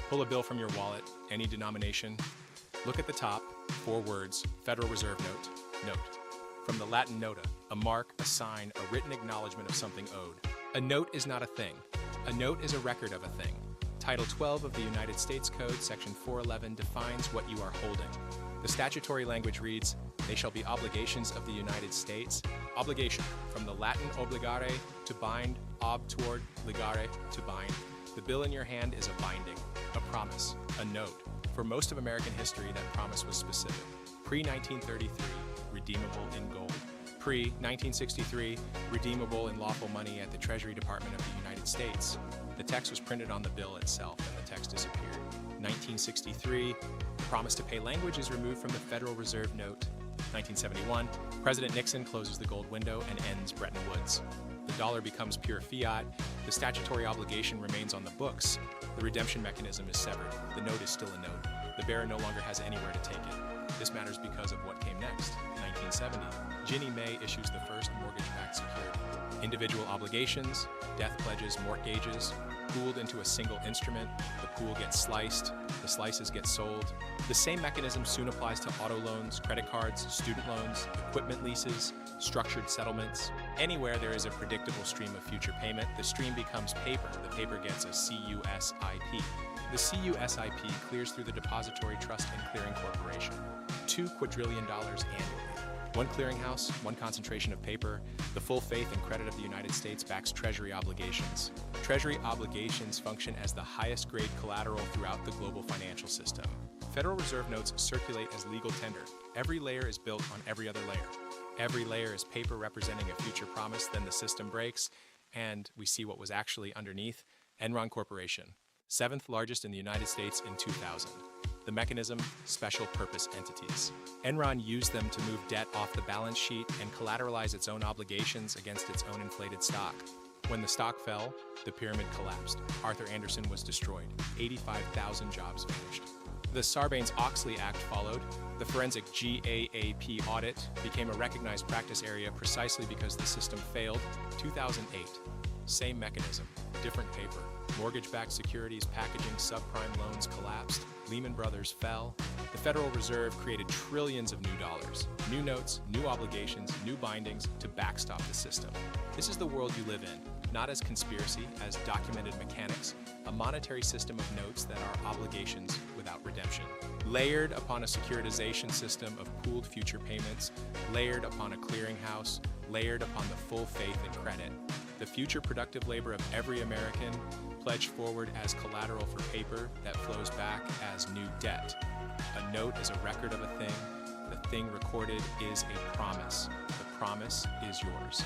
Pull a bill from your wallet, any denomination. Look at the top, 4 words, Federal Reserve Note. Note. From the Latin nota, a mark, a sign, a written acknowledgement of something owed. A note is not a thing. A note is a record of a thing. Title 12 of the United States Code, Section 411, defines what you are holding. The statutory language reads, "They shall be obligations of the United States." Obligation, from the Latin obligare, to bind, ob toward, ligare, to bind. The bill in your hand is a binding, a promise, a note. For most of American history, that promise was specific. Pre-1933, redeemable in gold. Pre-1963, redeemable in lawful money at the Treasury Department of the United States. The text was printed on the bill itself, and the text disappeared. 1963, the promise to pay language is removed from the Federal Reserve Note. 1971, President Nixon closes the gold window and ends Bretton Woods. The dollar becomes pure fiat. The statutory obligation remains on the books. The redemption mechanism is severed. The note is still a note. The bearer no longer has anywhere to take it. This matters because of what came next. 1970, Ginnie Mae issues the first mortgage-backed security. Individual obligations, death pledges, mortgages, pooled into a single instrument. The pool gets sliced, the slices get sold. The same mechanism soon applies to auto loans, credit cards, student loans, equipment leases, structured settlements. Anywhere there is a predictable stream of future payment, the stream becomes paper. The paper gets a CUSIP. The CUSIP clears through the Depository Trust and Clearing Corporation. $2 quadrillion annually. One clearinghouse, one concentration of paper. The full faith and credit of the United States backs Treasury obligations. Treasury obligations function as the highest grade collateral throughout the global financial system. Federal Reserve notes circulate as legal tender. Every layer is built on every other layer. Every layer is paper representing a future promise, then the system breaks, and we see what was actually underneath. Enron Corporation, 7th largest in the United States in 2000. The mechanism, special purpose entities. Enron used them to move debt off the balance sheet and collateralize its own obligations against its own inflated stock. When the stock fell, the pyramid collapsed. Arthur Andersen was destroyed. 85,000 jobs vanished. The Sarbanes-Oxley Act followed. The forensic GAAP audit became a recognized practice area precisely because the system failed. 2008, same mechanism, different paper. Mortgage-backed securities packaging subprime loans collapsed. Lehman Brothers fell. The Federal Reserve created trillions of new dollars, new notes, new obligations, new bindings to backstop the system. This is the world you live in, not as conspiracy, as documented mechanics, a monetary system of notes that are obligations without redemption. Layered upon a securitization system of pooled future payments, layered upon a clearinghouse, layered upon the full faith and credit. The future productive labor of every American pledged forward as collateral for paper that flows back as new debt. A note is a record of a thing. The thing recorded is a promise. The promise is yours.